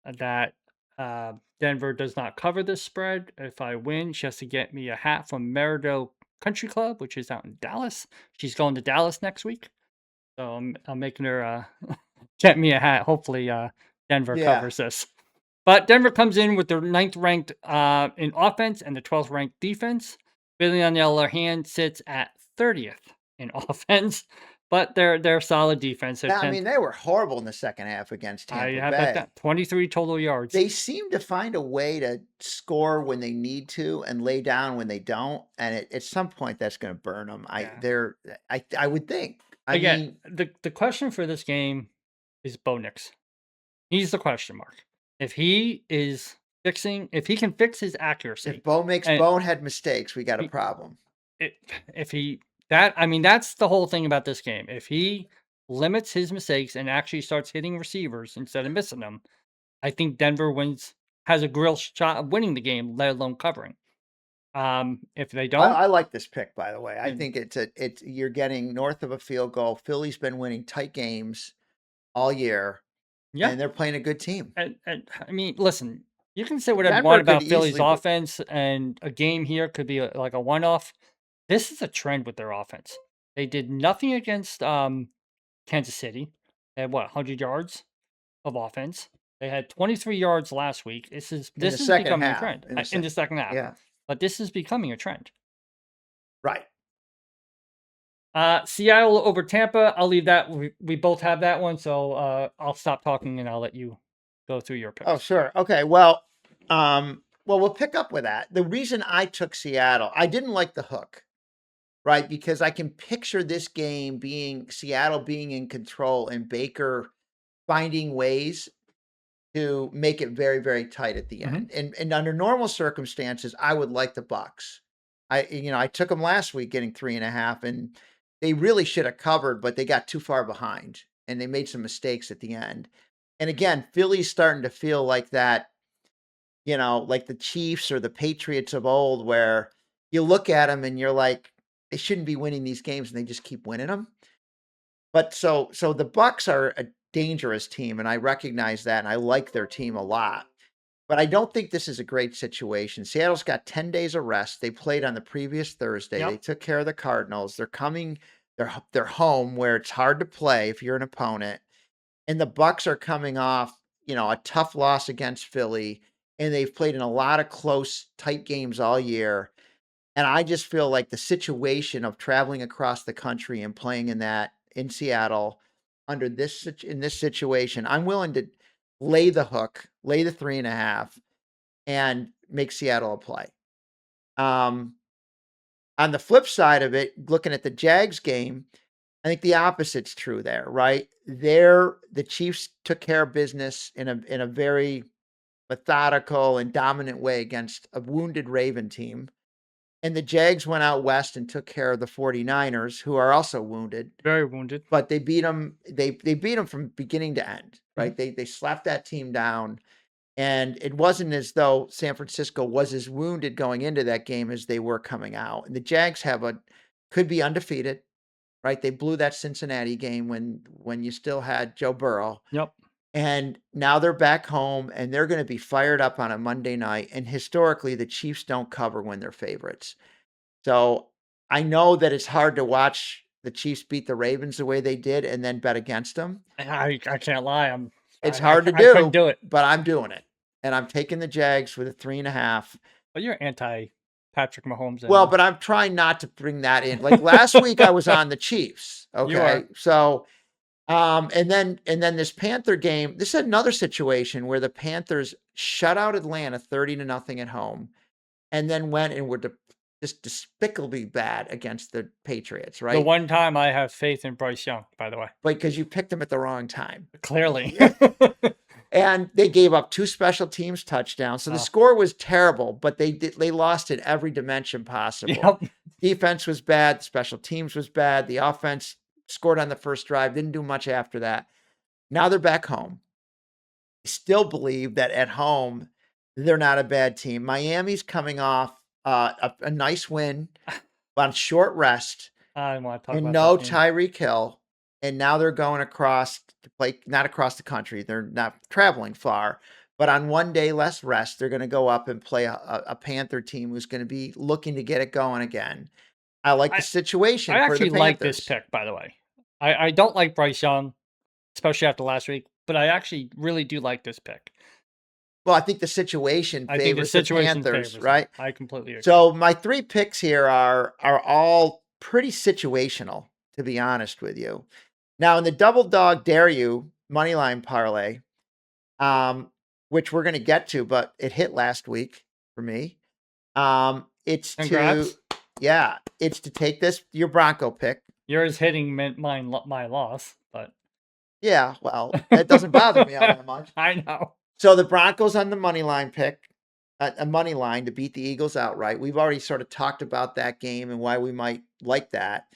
that Denver does not cover this spread. If I win, she has to get me a hat from Merido Country Club, which is out in Dallas. She's going to Dallas next week. So I'm making her get me a hat. Hopefully Denver Yeah. covers this. But Denver comes in with their 9th ranked in offense and the 12th ranked defense. Philly, on the other hand, sits at 30th in offense, but they're solid defense. They're I 10th. mean, they were horrible in the second half against I Tampa have that Bay. down. 23 total yards. They seem to find a way to score when they need to and lay down when they don't. And at some point, that's going to burn them. I would think. Again, the question for this game is Bo Nix. He's the question mark. If he can fix his accuracy. If Bo makes bonehead mistakes, we got a problem. That's the whole thing about this game. If he limits his mistakes and actually starts hitting receivers instead of missing them, I think Denver has a real shot of winning the game, let alone covering. If they don't, I like this pick, by the way. I think you're getting north of a field goal. Philly's been winning tight games all year. Yeah. And they're playing a good team. And I mean, listen, you can say whatever you want about Philly's offense, and a game here could be like a one-off. This is a trend with their offense. They did nothing against Kansas City. They had 100 yards of offense. They had 23 yards last week. This is becoming a trend in the second half. Yeah. But this is becoming a trend. Right. Seattle over Tampa. I'll leave that. We both have that one, so I'll stop talking and I'll let you go through your picks. Oh, sure. Okay. Well, we'll pick up with that. The reason I took Seattle, I didn't like the hook, right? Because I can picture this game being Seattle being in control and Baker finding ways to make it very, very tight at the end. And under normal circumstances, I would like the Bucks. I took them last week getting 3.5, and they really should have covered, but they got too far behind and they made some mistakes at the end. And again, Philly's starting to feel like that, like the Chiefs or the Patriots of old, where you look at them and you're like, they shouldn't be winning these games, and they just keep winning them. But so the Bucks are a dangerous team, and I recognize that, and I like their team a lot. But I don't think this is a great situation. Seattle's got 10 days of rest. They played on the previous Thursday. Yep. They took care of the Cardinals. They're home where it's hard to play if you're an opponent. And the Bucks are coming off, a tough loss against Philly, and they've played in a lot of close, tight games all year. And I just feel like the situation of traveling across the country and playing in Seattle in this situation, I'm willing to lay the hook, lay the 3.5, and make Seattle a play. On the flip side of it, looking at the Jags game, I think the opposite's true there, right? The Chiefs took care of business in a very methodical and dominant way against a wounded Raven team. And the Jags went out west and took care of the 49ers, who are also wounded. Very wounded. But they beat them. They beat them from beginning to end, right? They slapped that team down. And it wasn't as though San Francisco was as wounded going into that game as they were coming out. And the Jags could be undefeated, right? They blew that Cincinnati game when you still had Joe Burrow. Yep. And now they're back home, and they're going to be fired up on a Monday night. And historically, the Chiefs don't cover when they're favorites. So I know that it's hard to watch the Chiefs beat the Ravens the way they did and then bet against them. I can't lie. It's hard to do. I couldn't do it. But I'm doing it. And I'm taking the Jags with a 3.5. Well, you're anti-Patrick Mahomes. Well, but I'm trying not to bring that in. Like last week, I was on the Chiefs. Okay. You are. So... and then this Panther game, this is another situation where the Panthers shut out Atlanta 30-0 at home, and then went and were just despicably bad against the Patriots, right? The one time I have faith in Bryce Young, by the way. Because you picked him at the wrong time. Clearly. And they gave up 2 special teams touchdowns. So the score was terrible, but they lost in every dimension possible. Yep. Defense was bad. Special teams was bad. The offense scored on the first drive, didn't do much after that. Now they're back home. Still believe that at home, they're not a bad team. Miami's coming off a nice win on short rest. I want to talk and about no Tyreek Hill. And now they're going across to play, not across the country. They're not traveling far. But on one day less rest, they're going to go up and play a Panther team who's going to be looking to get it going again. I like the I situation for the actually like this Panthers. pick, by the way. I don't like Bryce Young, especially after last week, but I actually really do like this pick. Well, I think the situation I think the favors the situation Panthers, favors them. right? I completely agree. So my 3 picks here are all pretty situational, to be honest with you. Now in the double dog dare you money line parlay, which we're going to get to, but it hit last week for me. It's Congrats. it's to take this your Bronco pick. Yours hitting meant my loss, but Yeah, well, that doesn't bother me all that much. I know. So the Broncos on the money line pick, a money line to beat the Eagles outright. We've already sort of talked about that game and why we might like that.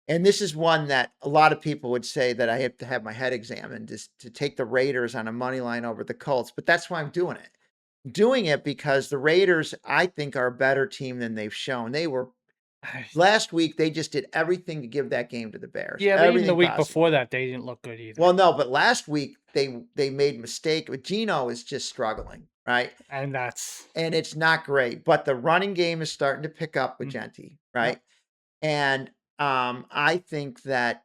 And this is one that a lot of people would say that I have to have my head examined is to take the Raiders on a money line over the Colts. But that's why I'm doing it. Doing it because the Raiders, I think, are a better team than they've shown. They were last week, they just did everything to give that game to the Bears. Yeah, but even the Everything week possible. before that, they didn't look good either. Well, no, but last week they made mistake. But Geno is just struggling, right? And that's And it's not great. But the running game is starting to pick up with Mhm. Genty, right? And I think that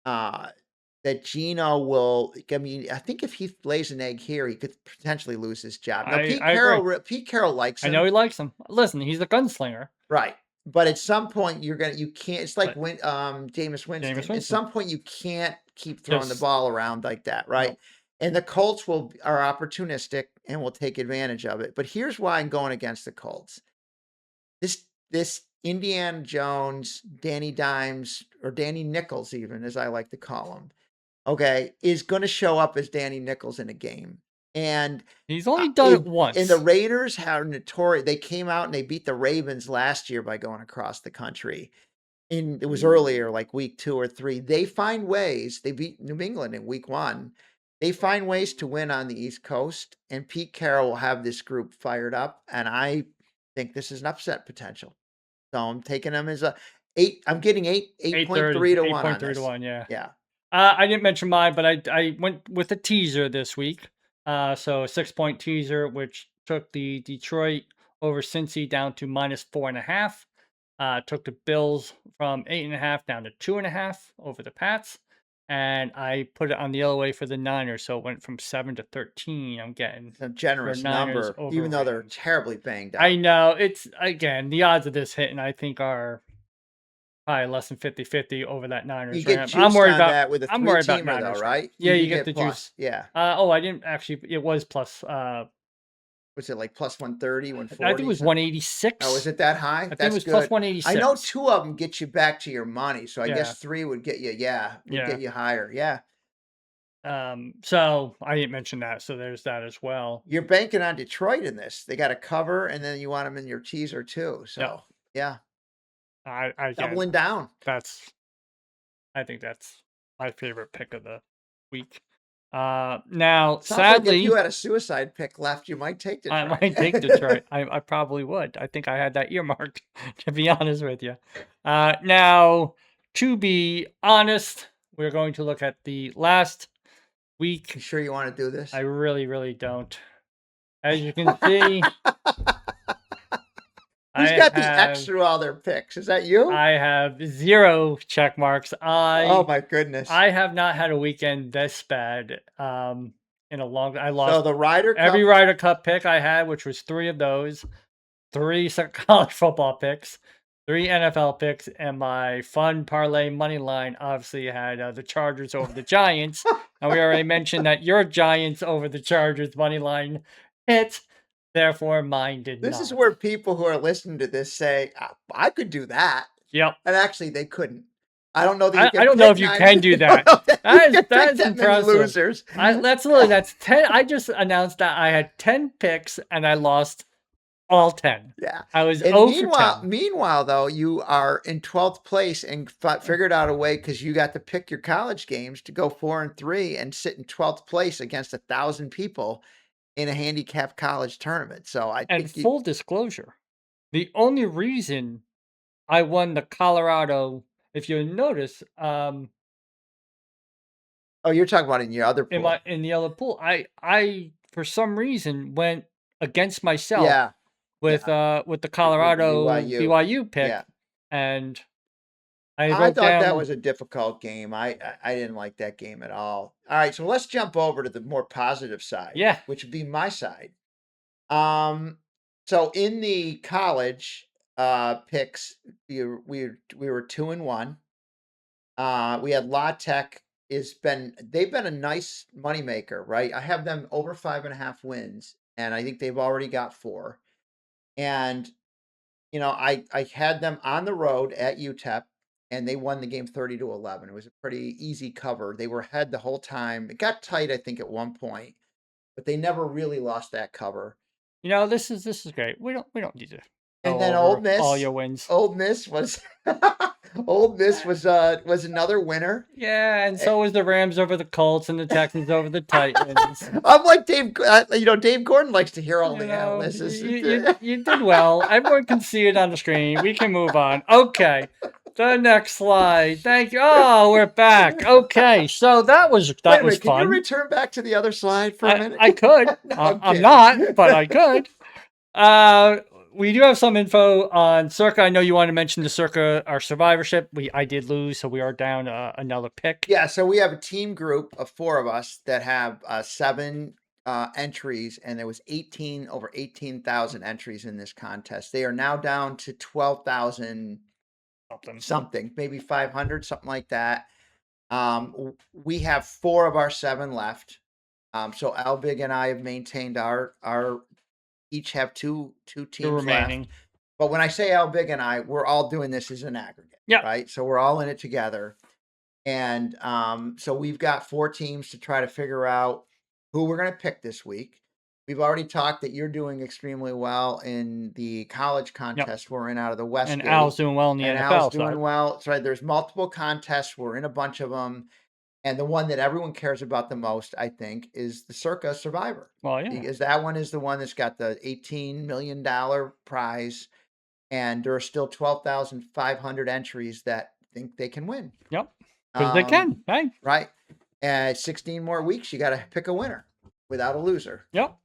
that Geno will. I mean, I think if he lays an egg here, he could potentially lose his job. Now, I agree. Pete Carroll likes I know him, he likes him. Listen, he's a gunslinger, right? But at some point, you can't. It's like but when Jameis Jameis Winston. At Winston some point, you can't keep throwing the just ball around like that, right? no. And the Colts are opportunistic and will take advantage of it. But here's why I'm going against the Colts. This Indiana Jones, Danny Dimes, or Danny Nichols, even as I like to call him, okay, is going to show up as Danny Nichols in a game. And He's only done it and the once. Raiders are notorious. They came out and they beat the Ravens last year by going across the country. And it was earlier, like week 2 or 3. They find ways. They beat New England in week 1. They find ways to win on the East Coast, and Pete Carroll will have this group fired up. And I think this is an upset potential. So I'm taking them as a 8. I'm getting 8.3 to 1 on 8.3 to this. 1, yeah. Yeah. I didn't mention mine, but I went with a teaser this week. So a 6-point teaser, which took the Detroit over Cincy down to -4.5. Took the Bills from 8.5 down to 2.5 over the Pats. And I put it on the other way for the Niners, so it went from 7 to 13. I'm getting It's a for generous Niners number, over even though they're Rams. terribly banged up. I know it's again the odds of this hitting. I think are probably less than 50-50 over that You Niners get Ram. juiced on that with a I'm worried about 3-teamer though, Niners. right? Yeah, you You get get the juice. plus. Yeah. Oh, I didn't actually. It was plus. Was it like plus 130, I think it 140, was something? Oh, is 186. it that high? I think it That's was plus good. I know 186. 2 of them get you back to your money, so I Yeah, guess 3 would get you, would yeah. get you higher. Yeah. So I didn't mention that. So there's that as well. You're banking on Detroit in this. They got a cover, and then you want them in your teaser too. Yep. So yeah, I again, doubling down. that's. I think that's my favorite pick of the week. Now, Sounds like if you sadly, had a suicide pick left, you might take I Detroit. might take Detroit. I probably would. I think I had that earmarked, to be honest with you. Now, to be honest, we're going to look at the last You week. sure you want to do this? I really, really don't. As you can see, Who's I got the X have through all their picks? Is that you? I have 0 check marks. Oh my goodness. I have not had a weekend this bad. In a long. I So lost the Ryder every Cup. Ryder Cup pick I had, which was 3 of those, 3 college football picks, 3 NFL picks, and my fun parlay money line obviously had the Chargers over the Giants. And we already mentioned that your Giants over the Chargers money line hit. Therefore, mine did This not. is where people who are listening to this say, I could do that. Yep. And actually, they couldn't. I don't know that you can I don't know pick if you 9 can do that. That is that many impressive. losers. That's 10. I just announced that I had 10 picks and I lost all 10. Yeah. I was And 0 for 10. meanwhile, though, you are in 12th place and figured out a way because you got to pick your college games to go 4-3 and sit in 12th place against 1,000 people in a handicap college tournament. So I And think full disclosure, the only reason I won the Colorado, if you notice, oh, you're talking about in your other pool. in the other pool, I for some reason went against myself Yeah. with the Colorado BYU. BYU pick. Yeah. and I I wrote thought that down, was a difficult game. I didn't like that game at all. All right, so let's jump over to the more positive side, yeah, which would be my side. Um, so in the college picks, we were 2-1. We had La Tech they've been a nice moneymaker, right? I have them over 5.5 wins, and I think they've already got 4. And I had them on the road at UTEP, and they won the game 30-11. It was a pretty easy cover. They were ahead the whole time. It got tight, I think, at one point, but they never really lost that cover. this is great. We don't need to And go then over all your wins. Old Miss was Old Miss was another winner. Yeah, and Eh, so was the Rams over the Colts and the Texans over the Titans. I'm like Dave Gordon likes to hear all You the know, analysts. you did well. Everyone can see it on the screen. We can move on. Okay. The next slide. Thank you. Oh, we're back. Okay. So that was Wait a was minute, can you fun. return back to the other slide for a I minute? I could. No, I'm I'm kidding. not, but I could. Uh we do have some info on Circa. I know you want to mention the Circa, our survivorship. I did lose, so we are down another pick. Yeah, so we have a team group of 4 of us that have 7 entries, and there was over 18,000 entries in this contest. They are now down to 12,000 Something. something, maybe 500, something like that. We have 4 of our 7 left. So Albig and I have maintained our each have two The teams left. remaining. But when I say Albig and I, we're all doing this as an aggregate, Yeah. right? So we're all in it together. And so we've got 4 teams to try to figure out who we're going to pick this week. We've already talked that you're doing extremely well in the college Yep. contest we're in out of the And Westgate. Al's doing well in the And Al's NFL doing side. well. It's right. There's multiple contests. We're in a bunch of them. And the one that everyone cares about the most, I think, is the Circa Survivor. Well, yeah. Because that one is the one that's got the $18 million prize. And there are still 12,500 entries that think they can win. Yep. Because they can. Hey. Right. 16 more weeks, you got to pick a winner without a loser. Yep.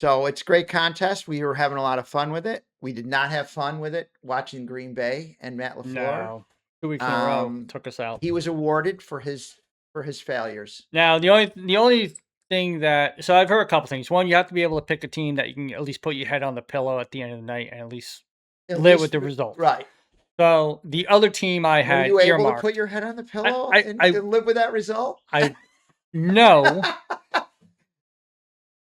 So it's a great contest. We were having a lot of fun with it. We did not have fun with it watching Green Bay and Matt LaFleur. No. 2 weeks in a row took us out. He was awarded for his failures. Now the only thing so I've heard a couple things. One, you have to be able to pick a team that you can at least put your head on the pillow at the end of the night and at least live with the results. Right. So the other team I had Were you able earmarked. to put your head on the pillow I and live with that result? No.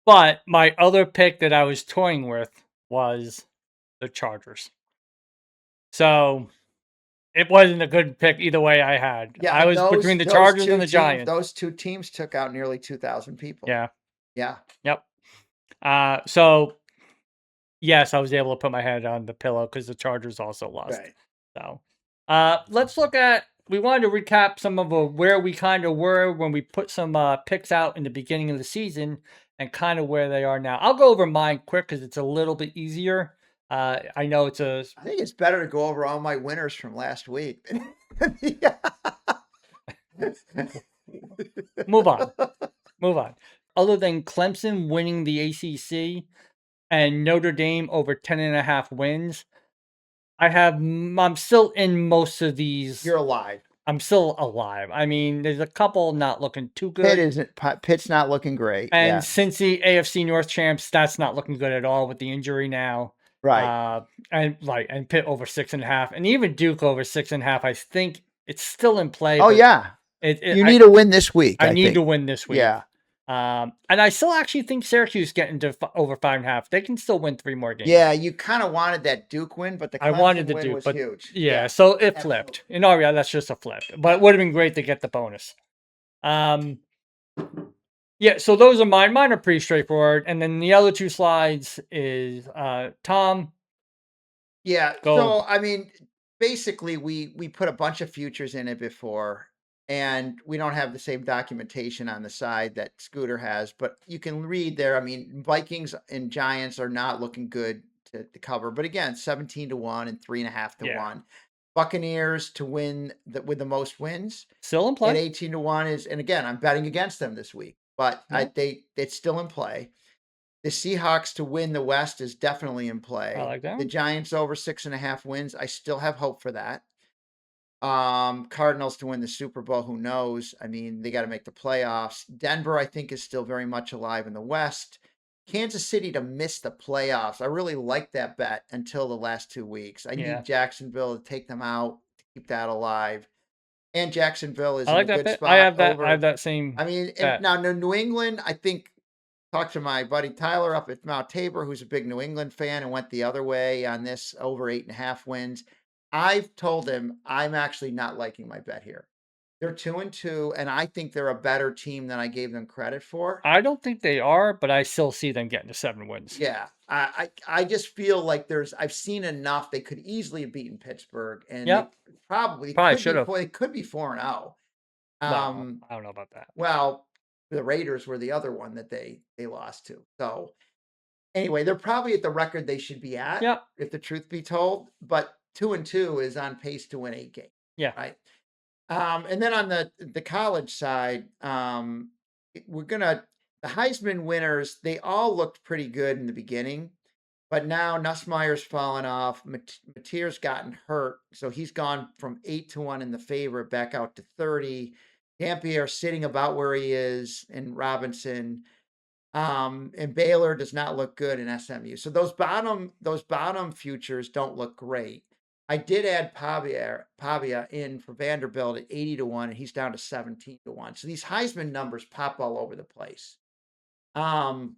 But my other pick that I was toying with was the Chargers. So it wasn't a good pick either way I had. Yeah, I was between the Chargers and the Giants. Those 2 teams took out nearly 2,000 people. Yeah. Yeah. Yep. So yes, I was able to put my head on the pillow because the Chargers also lost. Right. So let's look at. We wanted to recap some of where we kind of were when we put some picks out in the beginning of the season and kind of where they are now. I'll go over mine quick because it's a little bit easier. I know I think it's better to go over all my winners from last week. Move on. Other than Clemson winning the ACC and Notre Dame over 10.5 wins, I'm still in most of these. You're alive. I'm still alive. I mean, there's a couple not looking too good. Pitt's not looking great. And since the AFC North champs, that's not looking good at all with the injury now. Right. And Pitt over 6.5, and even Duke over 6.5. I think it's still in play. Oh yeah. You need to win this week. I need to win this week. Yeah. And I still actually think Syracuse getting to over 5.5. They can still win 3 more games. Yeah, you kind of wanted that Duke win, but the Clemson win was huge. Yeah, so it flipped. In all reality, that's just a flip. But it would have been great to get the bonus. Yeah, so those are mine. Mine are pretty straightforward. And then the other 2 slides is Tom. Yeah. Go. So I mean, basically we put a bunch of futures in it before. And we don't have the same documentation on the side that Scooter has, but you can read there. I mean, Vikings and Giants are not looking good to cover, but again, 17-1 and 3.5 to 1. Buccaneers to win with the most wins, still in play. And 18-1 is, and again, I'm betting against them this week, but it's still in play. The Seahawks to win the West is definitely in I play. like that The one. Giants over 6.5 wins. I still have hope for that. Cardinals to win the Super Bowl. Who knows? I mean, they got to make the playoffs. Denver, I think, is still very much alive in the West. Kansas City to miss the playoffs. I really like that bet until the last 2 weeks. I Yeah. need Jacksonville to take them out to keep that alive. And Jacksonville is I in a like that good bet. I spot have that. I have over. that same I mean, and bet. now New England, I think, talked to my buddy Tyler up at Mount Tabor, who's a big New England fan and went the other way on this over 8.5 wins. I've told him I'm actually not liking my bet here. They're 2-2, and I think they're a better team than I gave them credit for. I don't think they are, but I still see them getting to 7 wins. Yeah, I just feel like I've seen enough. They could easily have beaten Pittsburgh, and they Yep. probably Probably could should be have. four. They could be 4-0. Well, Um, I don't know about that. well, the Raiders were the other one that they lost to. So anyway, they're probably at the record they should be at, Yep. if the truth be told. But 2-2 is on pace to win 8 games, Yeah. right? And then on the college side, we're gonna the Heisman winners. They all looked pretty good in the beginning, but now Nussmeier's fallen off. Mateer's gotten hurt, so he's gone from 8-1 in the favorite back out to 30. Dampier sitting about where he is, and Robinson. And Baylor does not look good in SMU. So those bottom futures don't look great. I did add Pavia in for Vanderbilt at 80-1, and he's down to 17-1. So these Heisman numbers pop all over the place. Um,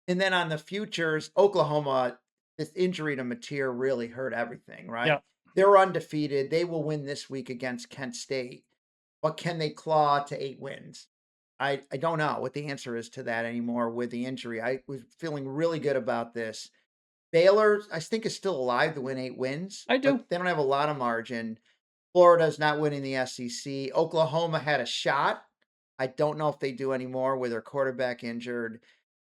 and then on the futures, Oklahoma, this injury to Mateer really hurt everything, right? Yep. They're undefeated. They will win this week against Kent State. But can they claw to 8 wins? I don't know what the answer is to that anymore with the injury. I was feeling really good about this. Baylor, I think, is still alive to win 8 wins, I do. but they don't have a lot of margin. Florida's not winning the SEC. Oklahoma had a shot. I don't know if they do anymore with their quarterback injured.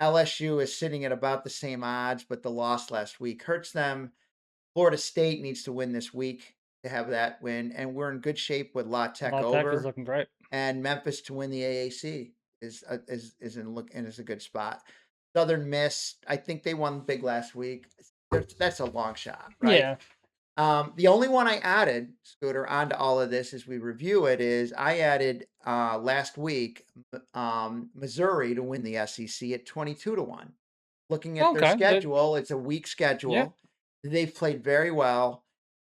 LSU is sitting at about the same odds, but the loss last week hurts them. Florida State needs to win this week to have that win, and we're in good shape with La Tech La Tech is over. looking great. And Memphis to win the AAC is in look and is a good spot. Southern Miss, I think they won big last week. That's a long shot, right? Yeah. The only one I added, Scooter, onto all of this as we review it is I added last week Missouri to win the SEC at 22-1. Looking at their Okay. Good. schedule, it's a weak schedule. Yeah. They've played very well,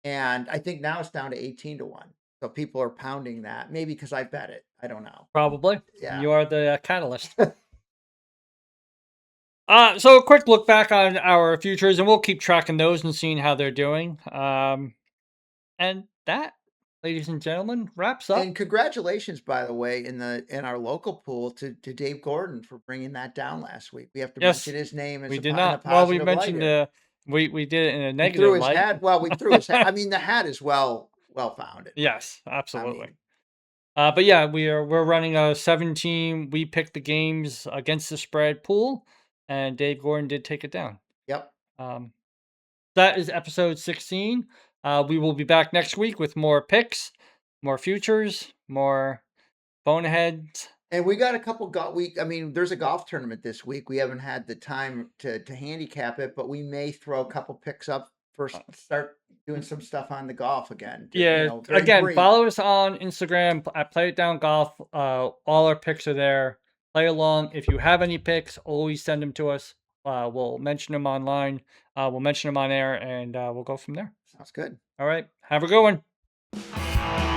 and I think now it's down to 18-1. So people are pounding that, maybe because I bet it. I don't know. Probably. Yeah. You are the catalyst. So a quick look back on our futures, and we'll keep tracking those and seeing how they're doing. And that, ladies and gentlemen, wraps up. And congratulations, by the way, in our local pool to Dave Gordon for bringing that down last week. We have to Yes, mention his name as we a, did in a not. Well, we positive mentioned light here. we did it in a We negative threw his light. hat. Well, we threw his hat. I mean, the hat is well founded. Yes, Right? absolutely. I mean, But yeah, we're running a 7-team. We picked the games against the spread pool, and Dave Gordon did take it down. yep. That is episode 16. We will be back next week with more picks, more futures, more boneheads. And we got a couple I mean, there's a golf tournament this week. We haven't had the time to handicap it, but we may throw a couple picks up first. Start doing some stuff on the golf again. Yeah, Very again, brief. follow us on Instagram at Play It Down Golf. All our picks are there. Play along. If you have any picks, always send them to us. We'll mention them online. We'll mention them on air, and we'll go from there. Sounds good. All right. Have a good one.